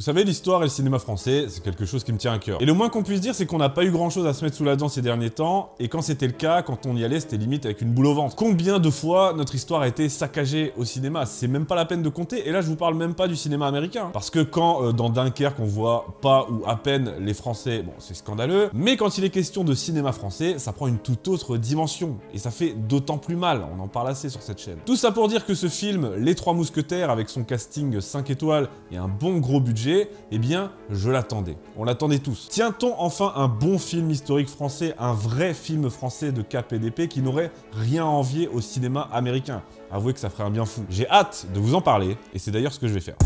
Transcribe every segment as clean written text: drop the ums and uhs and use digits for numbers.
Vous savez, l'histoire et le cinéma français, c'est quelque chose qui me tient à cœur. Et le moins qu'on puisse dire, c'est qu'on n'a pas eu grand chose à se mettre sous la dent ces derniers temps, et quand c'était le cas, quand on y allait, c'était limite avec une boule au ventre. Combien de fois notre histoire a été saccagée au cinéma? C'est même pas la peine de compter, et là je vous parle même pas du cinéma américain. Parce que quand dans Dunkerque on voit pas ou à peine les Français, bon c'est scandaleux, mais quand il est question de cinéma français, ça prend une toute autre dimension, et ça fait d'autant plus mal, on en parle assez sur cette chaîne. Tout ça pour dire que ce film, Les Trois Mousquetaires, avec son casting 5 étoiles et un bon gros budget, eh bien, je l'attendais. On l'attendait tous. Tient-on enfin un bon film historique français, un vrai film français de cap et d'épée qui n'aurait rien à envier au cinéma américain? Avouez que ça ferait un bien fou. J'ai hâte de vous en parler, et c'est d'ailleurs ce que je vais faire.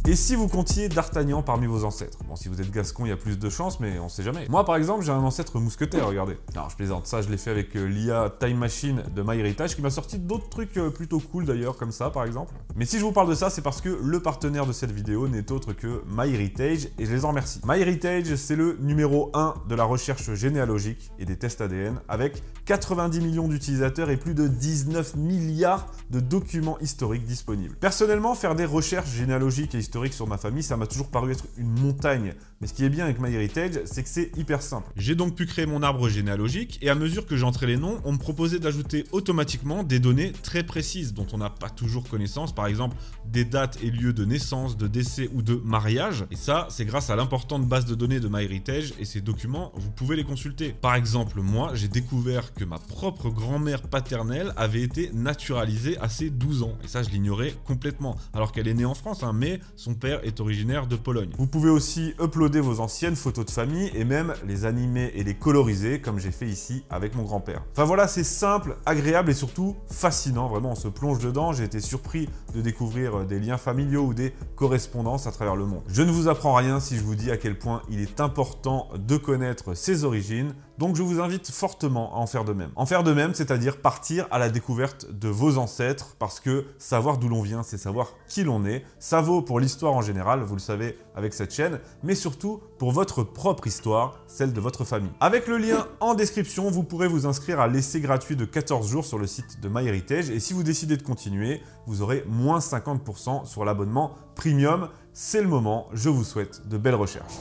Et si vous comptiez D'Artagnan parmi vos ancêtres? Bon, si vous êtes gascon, il y a plus de chances, mais on sait jamais. Moi, par exemple, j'ai un ancêtre mousquetaire, regardez. Alors, je plaisante, ça, je l'ai fait avec l'IA Time Machine de MyHeritage, qui m'a sorti d'autres trucs plutôt cool d'ailleurs, comme ça, par exemple. Mais si je vous parle de ça, c'est parce que le partenaire de cette vidéo n'est autre que MyHeritage, et je les en remercie. MyHeritage, c'est le numéro 1 de la recherche généalogique et des tests ADN, avec 90 millions d'utilisateurs et plus de 19 milliards de documents historiques disponibles. Personnellement, faire des recherches généalogiques et historiques sur ma famille, ça m'a toujours paru être une montagne. Mais ce qui est bien avec MyHeritage, c'est que c'est hyper simple. J'ai donc pu créer mon arbre généalogique, et à mesure que j'entrais les noms, on me proposait d'ajouter automatiquement des données très précises, dont on n'a pas toujours connaissance, par exemple des dates et lieux de naissance, de décès ou de mariage. Et ça, c'est grâce à l'importante base de données de MyHeritage, et ces documents, vous pouvez les consulter. Par exemple, moi, j'ai découvert que ma propre grand-mère paternelle avait été naturalisée à ses 12 ans. Et ça, je l'ignorais complètement, alors qu'elle est née en France, hein, mais son père est originaire de Pologne. Vous pouvez aussi uploader vos anciennes photos de famille et même les animer et les coloriser comme j'ai fait ici avec mon grand-père. Enfin voilà, c'est simple, agréable et surtout fascinant. Vraiment, on se plonge dedans. J'ai été surpris de découvrir des liens familiaux ou des correspondances à travers le monde. Je ne vous apprends rien si je vous dis à quel point il est important de connaître ses origines. Donc je vous invite fortement à en faire de même. En faire de même, c'est-à-dire partir à la découverte de vos ancêtres, parce que savoir d'où l'on vient, c'est savoir qui l'on est. Ça vaut pour l'histoire en général, vous le savez avec cette chaîne, mais surtout pour votre propre histoire, celle de votre famille. Avec le lien en description, vous pourrez vous inscrire à l'essai gratuit de 14 jours sur le site de MyHeritage, et si vous décidez de continuer, vous aurez moins 50% sur l'abonnement premium. C'est le moment, je vous souhaite de belles recherches.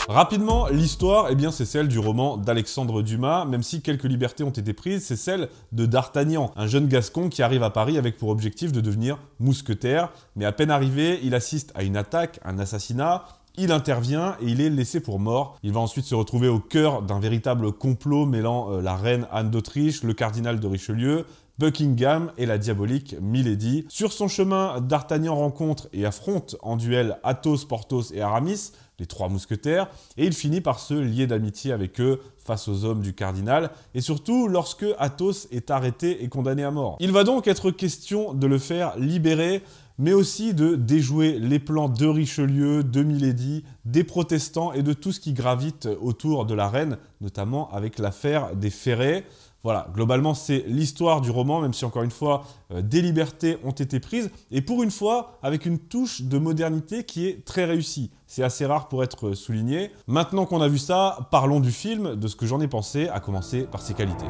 Rapidement, l'histoire, eh bien, c'est celle du roman d'Alexandre Dumas, même si quelques libertés ont été prises, c'est celle de D'Artagnan, un jeune gascon qui arrive à Paris avec pour objectif de devenir mousquetaire, mais à peine arrivé, il assiste à une attaque, un assassinat, il intervient et il est laissé pour mort. Il va ensuite se retrouver au cœur d'un véritable complot mêlant la reine Anne d'Autriche, le cardinal de Richelieu, Buckingham et la diabolique Milady. Sur son chemin, D'Artagnan rencontre et affronte en duel Athos, Porthos et Aramis, les trois mousquetaires, et il finit par se lier d'amitié avec eux face aux hommes du cardinal, et surtout lorsque Athos est arrêté et condamné à mort. Il va donc être question de le faire libérer, mais aussi de déjouer les plans de Richelieu, de Milady, des protestants et de tout ce qui gravite autour de la reine, notamment avec l'affaire des Ferrets. Voilà, globalement, c'est l'histoire du roman, même si, encore une fois, des libertés ont été prises, et pour une fois, avec une touche de modernité qui est très réussie. C'est assez rare pour être souligné. Maintenant qu'on a vu ça, parlons du film, de ce que j'en ai pensé, à commencer par ses qualités.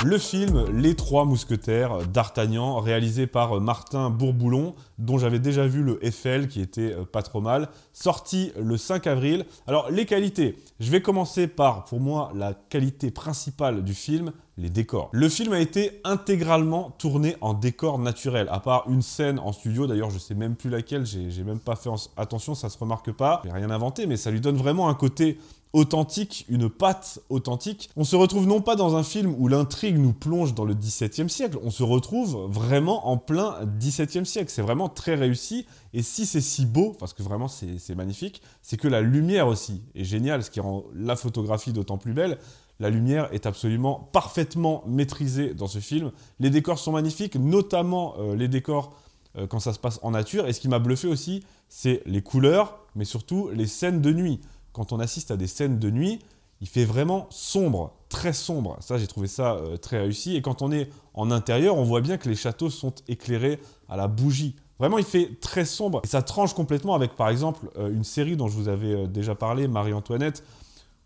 Le film Les Trois Mousquetaires d'Artagnan, réalisé par Martin Bourboulon, dont j'avais déjà vu le FL, qui était pas trop mal, sorti le 5 avril. Alors, les qualités. Je vais commencer par, pour moi, la qualité principale du film, les décors. Le film a été intégralement tourné en décor naturel, à part une scène en studio, d'ailleurs je sais même plus laquelle, j'ai même pas fait attention, ça se remarque pas, j'ai rien inventé, mais ça lui donne vraiment un côté authentique, une patte authentique. On se retrouve non pas dans un film où l'intrigue nous plonge dans le XVIIe siècle, on se retrouve vraiment en plein XVIIe siècle. C'est vraiment très réussi, et si c'est si beau, parce que vraiment c'est magnifique, c'est que la lumière aussi est géniale, ce qui rend la photographie d'autant plus belle. La lumière est absolument parfaitement maîtrisée dans ce film. Les décors sont magnifiques, notamment les décors quand ça se passe en nature. Et ce qui m'a bluffé aussi, c'est les couleurs, mais surtout les scènes de nuit. Quand on assiste à des scènes de nuit, il fait vraiment sombre, très sombre. Ça, j'ai trouvé ça très réussi. Et quand on est en intérieur, on voit bien que les châteaux sont éclairés à la bougie. Vraiment, il fait très sombre. Et ça tranche complètement avec, par exemple, une série dont je vous avais déjà parlé, Marie-Antoinette,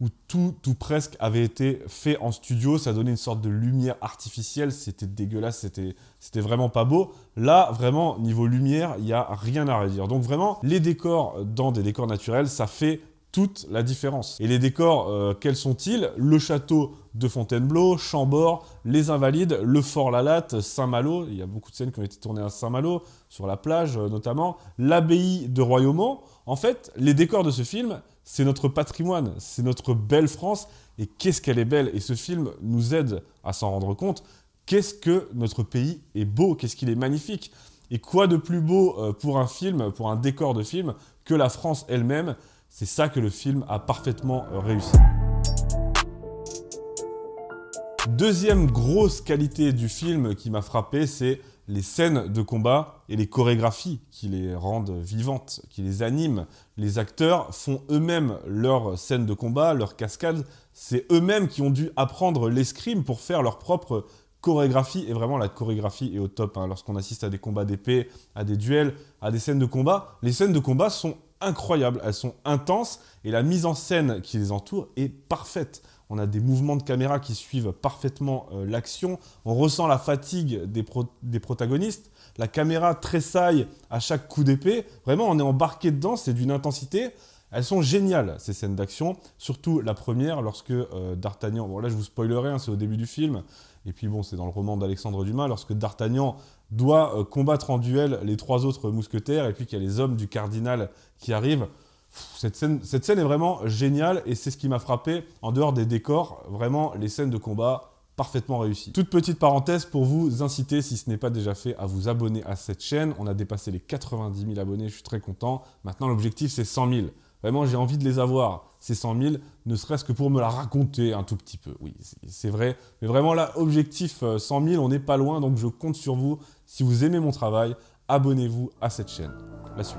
où tout presque avait été fait en studio, ça donnait une sorte de lumière artificielle, c'était dégueulasse, c'était vraiment pas beau. Là, vraiment, niveau lumière, il n'y a rien à redire. Donc vraiment, les décors dans des décors naturels, ça fait toute la différence. Et les décors, quels sont-ils? Le château de Fontainebleau, Chambord, les Invalides, le Fort Lalatte, Saint-Malo, il y a beaucoup de scènes qui ont été tournées à Saint-Malo, sur la plage notamment, l'abbaye de Royaumont. En fait, les décors de ce film, c'est notre patrimoine, c'est notre belle France, et qu'est-ce qu'elle est belle, et ce film nous aide à s'en rendre compte. Qu'est-ce que notre pays est beau, qu'est-ce qu'il est magnifique. Et quoi de plus beau pour un film, pour un décor de film, que la France elle-même. C'est ça que le film a parfaitement réussi. Deuxième grosse qualité du film qui m'a frappé, c'est les scènes de combat et les chorégraphies qui les rendent vivantes, qui les animent. Les acteurs font eux-mêmes leurs scènes de combat, leurs cascades. C'est eux-mêmes qui ont dû apprendre l'escrime pour faire leur propre chorégraphie. Et vraiment, la chorégraphie est au top. Lorsqu'on assiste à des combats d'épée, à des duels, à des scènes de combat, les scènes de combat sont incroyables, elles sont intenses et la mise en scène qui les entoure est parfaite. On a des mouvements de caméra qui suivent parfaitement l'action, on ressent la fatigue des protagonistes, la caméra tressaille à chaque coup d'épée, vraiment on est embarqué dedans, c'est d'une intensité. Elles sont géniales, ces scènes d'action, surtout la première, lorsque D'Artagnan, bon là je vous spoilerai, c'est au début du film, et puis bon, c'est dans le roman d'Alexandre Dumas, lorsque D'Artagnan doit combattre en duel les 3 autres mousquetaires, et puis qu'il y a les hommes du cardinal qui arrivent. Cette scène est vraiment géniale, et c'est ce qui m'a frappé, en dehors des décors, vraiment les scènes de combat parfaitement réussies. Toute petite parenthèse pour vous inciter, si ce n'est pas déjà fait, à vous abonner à cette chaîne. On a dépassé les 90 000 abonnés, je suis très content. Maintenant, l'objectif, c'est 100 000. Vraiment, j'ai envie de les avoir, ces 100 000, ne serait-ce que pour me la raconter un tout petit peu. Oui, c'est vrai. Mais vraiment, là, objectif 100 000, on n'est pas loin, donc je compte sur vous. Si vous aimez mon travail, abonnez-vous à cette chaîne. La suite.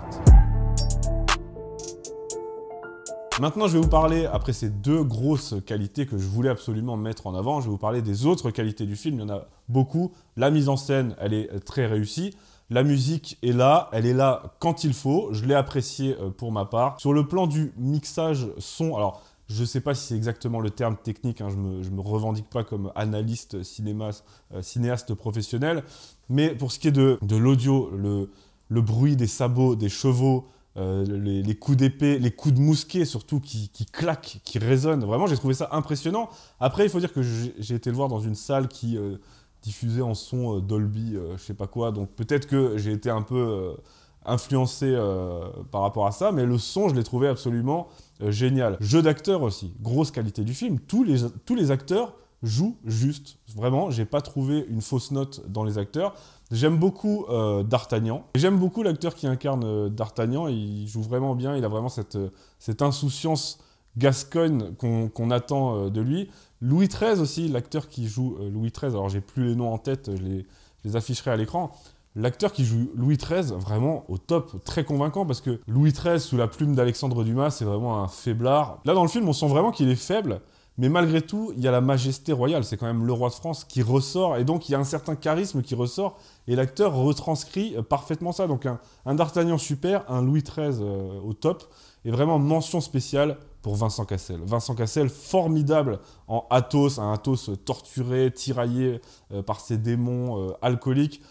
Maintenant, je vais vous parler, après ces 2 grosses qualités que je voulais absolument mettre en avant, je vais vous parler des autres qualités du film. Il y en a beaucoup. La mise en scène, elle est très réussie. La musique est là, elle est là quand il faut. Je l'ai appréciée pour ma part. Sur le plan du mixage son, alors je ne sais pas si c'est exactement le terme technique, je me revendique pas comme analyste cinéaste professionnel, mais pour ce qui est de l'audio, le bruit des sabots, des chevaux, les coups d'épée, les coups de mousquet surtout qui claquent, qui résonnent, vraiment j'ai trouvé ça impressionnant. Après il faut dire que j'ai été le voir dans une salle qui diffusait en son Dolby, je sais pas quoi, donc peut-être que j'ai été un peu influencé par rapport à ça, mais le son je l'ai trouvé absolument génial. Jeu d'acteur aussi, grosse qualité du film, tous les acteurs jouent juste, vraiment, j'ai pas trouvé une fausse note dans les acteurs. J'aime beaucoup D'Artagnan, j'aime beaucoup l'acteur qui incarne D'Artagnan, il joue vraiment bien, il a vraiment cette insouciance gascogne qu'on attend de lui. Louis XIII aussi, l'acteur qui joue Louis XIII, alors j'ai plus les noms en tête, je les afficherai à l'écran. L'acteur qui joue Louis XIII, vraiment au top, très convaincant, parce que Louis XIII, sous la plume d'Alexandre Dumas, c'est vraiment un faiblard. Là, dans le film, on sent vraiment qu'il est faible, mais malgré tout, il y a la majesté royale, c'est quand même le roi de France qui ressort, et donc il y a un certain charisme qui ressort, et l'acteur retranscrit parfaitement ça. Donc un D'Artagnan super, un Louis XIII au top, et vraiment mention spéciale pour Vincent Cassel. Vincent Cassel, formidable en Athos, un Athos torturé, tiraillé par ses démons alcooliques.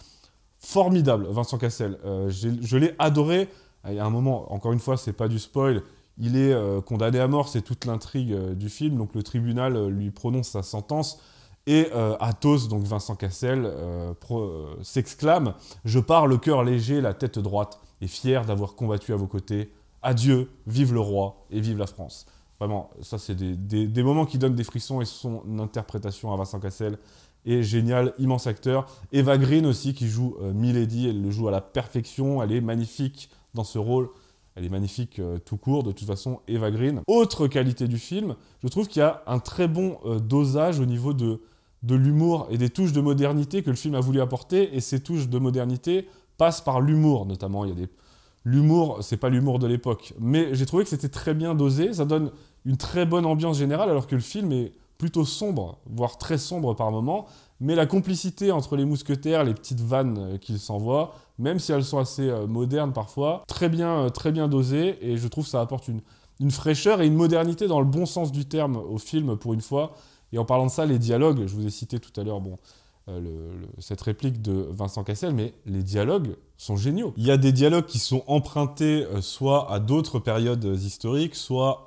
Formidable, Vincent Cassel. Je l'ai adoré. Il y a un moment, encore une fois, c'est pas du spoil, il est condamné à mort, c'est toute l'intrigue du film. Donc le tribunal lui prononce sa sentence. Et Athos, donc Vincent Cassel, s'exclame « Je pars le cœur léger, la tête droite, et fier d'avoir combattu à vos côtés. Adieu, vive le roi et vive la France. » Vraiment, ça c'est des moments qui donnent des frissons, et son interprétation à Vincent Cassel est géniale, immense acteur. Eva Green aussi qui joue Milady, elle le joue à la perfection, elle est magnifique dans ce rôle. Elle est magnifique tout court, de toute façon, Eva Green. Autre qualité du film, je trouve qu'il y a un très bon dosage au niveau de l'humour et des touches de modernité que le film a voulu apporter, et ces touches de modernité passent par l'humour, notamment. L'humour, c'est pas l'humour de l'époque, mais j'ai trouvé que c'était très bien dosé, ça donne une très bonne ambiance générale, alors que le film est plutôt sombre, voire très sombre par moments, mais la complicité entre les mousquetaires, les petites vannes qu'ils s'envoient, même si elles sont assez modernes parfois, très bien dosées, et je trouve que ça apporte une fraîcheur et une modernité dans le bon sens du terme au film pour une fois. Et en parlant de ça, les dialogues, je vous ai cité tout à l'heure, bon, cette réplique de Vincent Cassel, mais les dialogues sont géniaux. Il y a des dialogues qui sont empruntés soit à d'autres périodes historiques, soit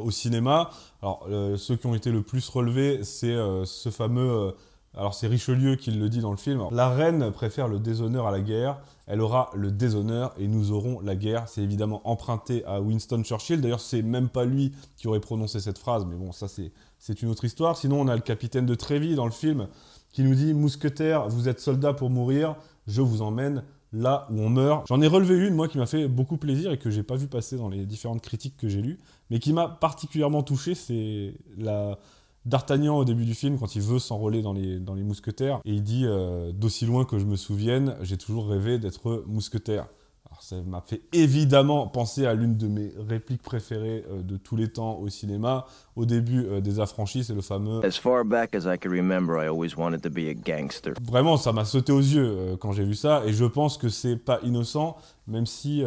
au cinéma. Alors, ceux qui ont été le plus relevés, c'est ce fameux... alors, c'est Richelieu qui le dit dans le film. La reine préfère le déshonneur à la guerre. Elle aura le déshonneur et nous aurons la guerre. C'est évidemment emprunté à Winston Churchill. D'ailleurs, c'est même pas lui qui aurait prononcé cette phrase, mais bon, ça, c'est une autre histoire. Sinon, on a le capitaine de Trévis dans le film qui nous dit « Mousquetaire, vous êtes soldat pour mourir, je vous emmène là où on meurt ». J'en ai relevé une, moi, qui m'a fait beaucoup plaisir et que j'ai pas vu passer dans les différentes critiques que j'ai lues, mais qui m'a particulièrement touché, c'est D'Artagnan au début du film, quand il veut s'enrôler dans les mousquetaires, et il dit d'aussi loin que je me souvienne, j'ai toujours rêvé d'être mousquetaire ». Alors ça m'a fait évidemment penser à l'une de mes répliques préférées de tous les temps au cinéma. Au début des Affranchis, c'est le fameux « As far back as I can remember, I always wanted to be a gangster ». Vraiment, ça m'a sauté aux yeux quand j'ai vu ça, et je pense que c'est pas innocent, même si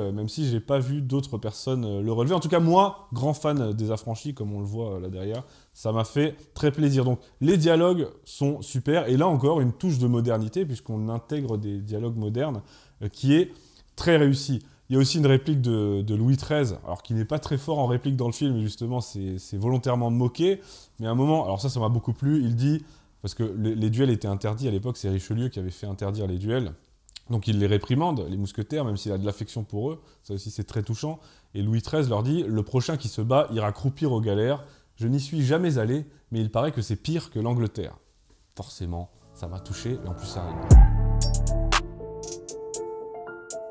j'ai pas vu d'autres personnes le relever. En tout cas, moi, grand fan des Affranchis, comme on le voit là derrière, ça m'a fait très plaisir. Donc, les dialogues sont super, et là encore, une touche de modernité, puisqu'on intègre des dialogues modernes, qui est très réussi. Il y a aussi une réplique de Louis XIII, alors qui n'est pas très fort en réplique dans le film, mais justement c'est volontairement moqué. Mais à un moment, alors ça m'a beaucoup plu, il dit, parce que les duels étaient interdits à l'époque, c'est Richelieu qui avait fait interdire les duels, donc il les réprimande, les mousquetaires, même s'il a de l'affection pour eux, ça aussi c'est très touchant. Et Louis XIII leur dit, le prochain qui se bat ira croupir aux galères, je n'y suis jamais allé, mais il paraît que c'est pire que l'Angleterre. Forcément, ça m'a touché, et en plus ça rime.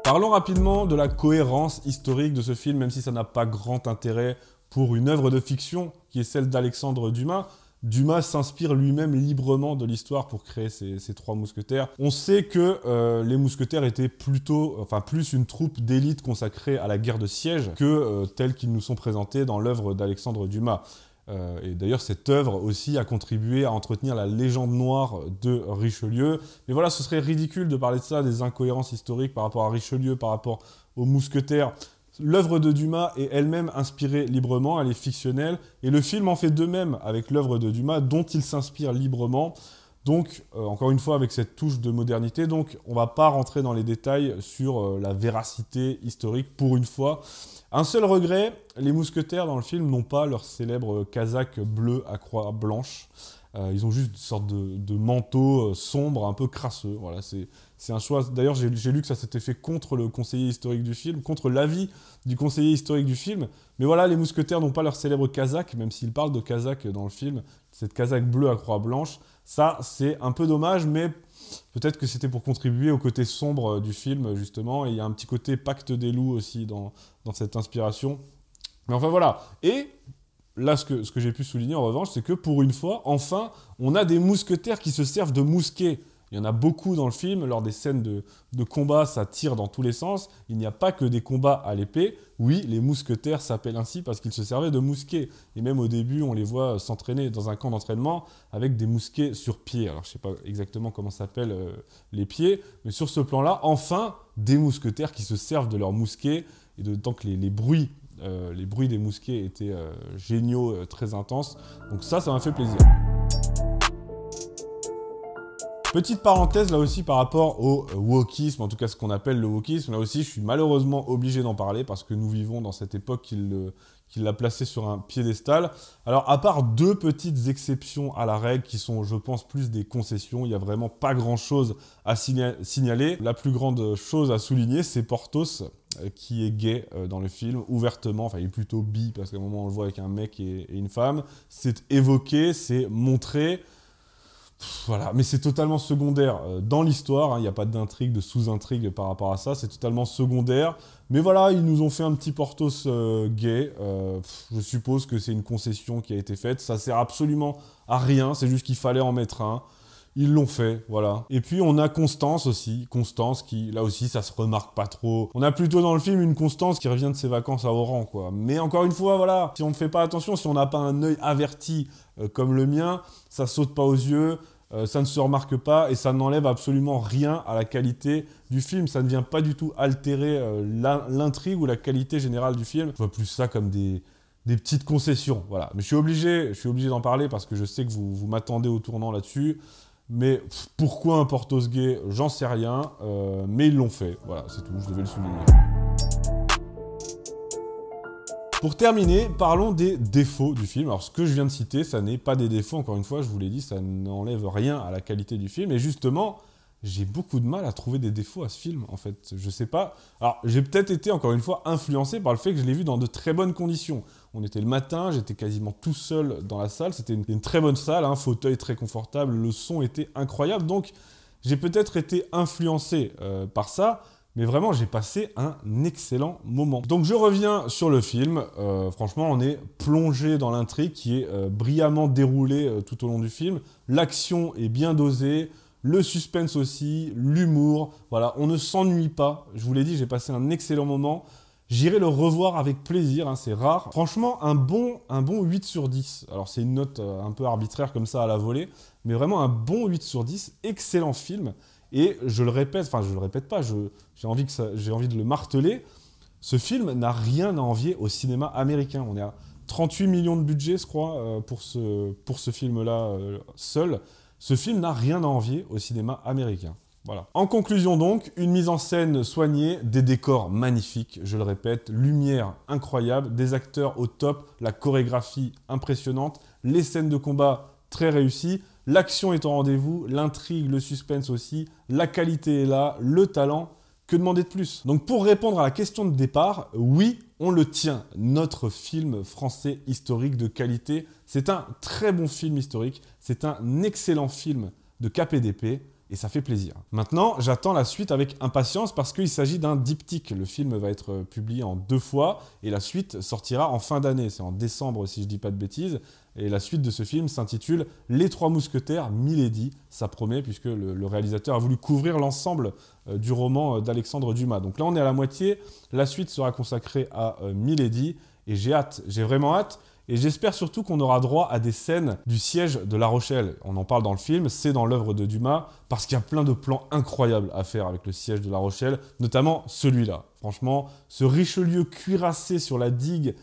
Parlons rapidement de la cohérence historique de ce film, même si ça n'a pas grand intérêt pour une œuvre de fiction qui est celle d'Alexandre Dumas. Dumas s'inspire lui-même librement de l'histoire pour créer ces trois mousquetaires. On sait que les mousquetaires étaient plus une troupe d'élite consacrée à la guerre de siège que tels qu'ils nous sont présentés dans l'œuvre d'Alexandre Dumas. Et d'ailleurs, cette œuvre aussi a contribué à entretenir la légende noire de Richelieu. Mais voilà, ce serait ridicule de parler de ça, des incohérences historiques par rapport à Richelieu, par rapport aux mousquetaires. L'œuvre de Dumas est elle-même inspirée librement, elle est fictionnelle, et le film en fait de même avec l'œuvre de Dumas, dont il s'inspire librement. Donc, encore une fois, avec cette touche de modernité, donc on ne va pas rentrer dans les détails sur la véracité historique pour une fois. Un seul regret, les mousquetaires dans le film n'ont pas leur célèbre casaque bleu à croix blanche. Ils ont juste une sorte de manteau sombre, un peu crasseux. Voilà, c'est un choix. D'ailleurs, j'ai lu que ça s'était fait contre le conseiller historique du film, contre l'avis du conseiller historique du film. Mais voilà, les mousquetaires n'ont pas leur célèbre casaque, même s'ils parlent de casaque dans le film. Cette casaque bleue à croix blanche, ça, c'est un peu dommage, mais peut-être que c'était pour contribuer au côté sombre du film, justement. Et il y a un petit côté Pacte des loups aussi dans cette inspiration. Mais enfin, voilà. Et là, ce que j'ai pu souligner, en revanche, c'est que pour une fois, enfin, on a des mousquetaires qui se servent de mousquets. Il y en a beaucoup dans le film. Lors des scènes de combat, ça tire dans tous les sens. Il n'y a pas que des combats à l'épée. Oui, les mousquetaires s'appellent ainsi parce qu'ils se servaient de mousquets. Et même au début, on les voit s'entraîner dans un camp d'entraînement avec des mousquets sur pied. Alors, je ne sais pas exactement comment s'appellent les pieds, mais sur ce plan-là, enfin, des mousquetaires qui se servent de leurs mousquets. Et d'autant que les bruits des mousquets étaient géniaux, très intenses. Donc ça m'a fait plaisir. Petite parenthèse là aussi par rapport au wokisme, en tout cas ce qu'on appelle le wokisme. Là aussi, je suis malheureusement obligé d'en parler parce que nous vivons dans cette époque qu'il l'a placé sur un piédestal. Alors, à part deux petites exceptions à la règle qui sont, je pense, plus des concessions, il n'y a vraiment pas grand-chose à signaler. La plus grande chose à souligner, c'est Porthos, qui est gay dans le film, ouvertement. Enfin, il est plutôt bi, parce qu'à un moment, on le voit avec un mec et une femme. C'est évoqué, c'est montré. Voilà, mais c'est totalement secondaire dans l'histoire, il n'y a pas d'intrigue, de sous-intrigue par rapport à ça, c'est totalement secondaire. Mais voilà, ils nous ont fait un petit Porthos gay, je suppose que c'est une concession qui a été faite, ça sert absolument à rien, c'est juste qu'il fallait en mettre un. Ils l'ont fait, voilà. Et puis on a Constance aussi, Constance qui, là aussi, ça se remarque pas trop. On a plutôt dans le film une Constance qui revient de ses vacances à Oran, quoi. Mais encore une fois, voilà, si on ne fait pas attention, si on n'a pas un œil averti comme le mien, ça saute pas aux yeux. ça ne se remarque pas et ça n'enlève absolument rien à la qualité du film. Ça ne vient pas du tout altérer l'intrigue ou la qualité générale du film. Je vois plus ça comme des petites concessions, voilà. Mais je suis obligé d'en parler parce que je sais que vous m'attendez au tournant là-dessus. Mais pourquoi un Porthos gay, j'en sais rien, mais ils l'ont fait. Voilà, c'est tout, je devais le souligner. Pour terminer, parlons des défauts du film. Alors, ce que je viens de citer, ça n'est pas des défauts, encore une fois, je vous l'ai dit, ça n'enlève rien à la qualité du film. Et justement, j'ai beaucoup de mal à trouver des défauts à ce film, en fait. Je sais pas. Alors, j'ai peut-être été, encore une fois, influencé par le fait que je l'ai vu dans de très bonnes conditions. On était le matin, j'étais quasiment tout seul dans la salle. C'était une très bonne salle, un fauteuil très confortable, le son était incroyable. Donc, j'ai peut-être été influencé par ça. Mais vraiment, j'ai passé un excellent moment. Donc je reviens sur le film. Franchement, on est plongé dans l'intrigue qui est brillamment déroulée tout au long du film. L'action est bien dosée, le suspense aussi, l'humour. Voilà, on ne s'ennuie pas. Je vous l'ai dit, j'ai passé un excellent moment. J'irai le revoir avec plaisir, hein, c'est rare. Franchement, un bon 8 sur 10. Alors c'est une note un peu arbitraire comme ça à la volée, mais vraiment un bon 8 sur 10. Excellent film. Et je le répète, enfin je le répète pas, j'ai envie de le marteler, ce film n'a rien à envier au cinéma américain. On est à 38 millions de budget, je crois, pour ce film-là seul. Ce film n'a rien à envier au cinéma américain. Voilà. En conclusion donc, une mise en scène soignée, des décors magnifiques, je le répète, lumière incroyable, des acteurs au top, la chorégraphie impressionnante, les scènes de combat très réussies, l'action est au rendez-vous, l'intrigue, le suspense aussi, la qualité est là, le talent, que demander de plus? Donc pour répondre à la question de départ, oui, on le tient, notre film français historique de qualité, c'est un très bon film historique, c'est un excellent film de KPDP, et ça fait plaisir. Maintenant, j'attends la suite avec impatience parce qu'il s'agit d'un diptyque. Le film va être publié en 2 fois et la suite sortira en fin d'année. C'est en décembre si je dis pas de bêtises. Et la suite de ce film s'intitule Les Trois Mousquetaires, Milady. Ça promet puisque le réalisateur a voulu couvrir l'ensemble du roman d'Alexandre Dumas. Donc là, on est à la moitié. La suite sera consacrée à Milady et j'ai hâte, j'ai vraiment hâte. Et j'espère surtout qu'on aura droit à des scènes du siège de La Rochelle. On en parle dans le film, c'est dans l'œuvre de Dumas, parce qu'il y a plein de plans incroyables à faire avec le siège de La Rochelle, notamment celui-là. Franchement, ce Richelieu cuirassé sur la digue,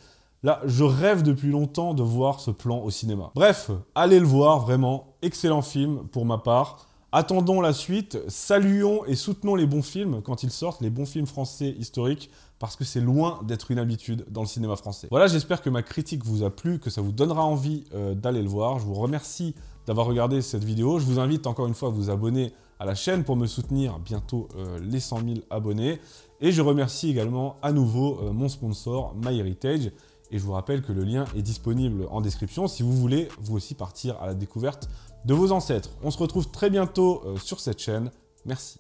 là, je rêve depuis longtemps de voir ce plan au cinéma. Bref, allez le voir, vraiment, excellent film pour ma part. Attendons la suite, saluons et soutenons les bons films quand ils sortent, les bons films français historiques, parce que c'est loin d'être une habitude dans le cinéma français. Voilà, j'espère que ma critique vous a plu, que ça vous donnera envie d'aller le voir. Je vous remercie d'avoir regardé cette vidéo. Je vous invite encore une fois à vous abonner à la chaîne pour me soutenir bientôt les 100 000 abonnés. Et je remercie également à nouveau mon sponsor MyHeritage. Et je vous rappelle que le lien est disponible en description si vous voulez vous aussi partir à la découverte de vos ancêtres. On se retrouve très bientôt sur cette chaîne. Merci.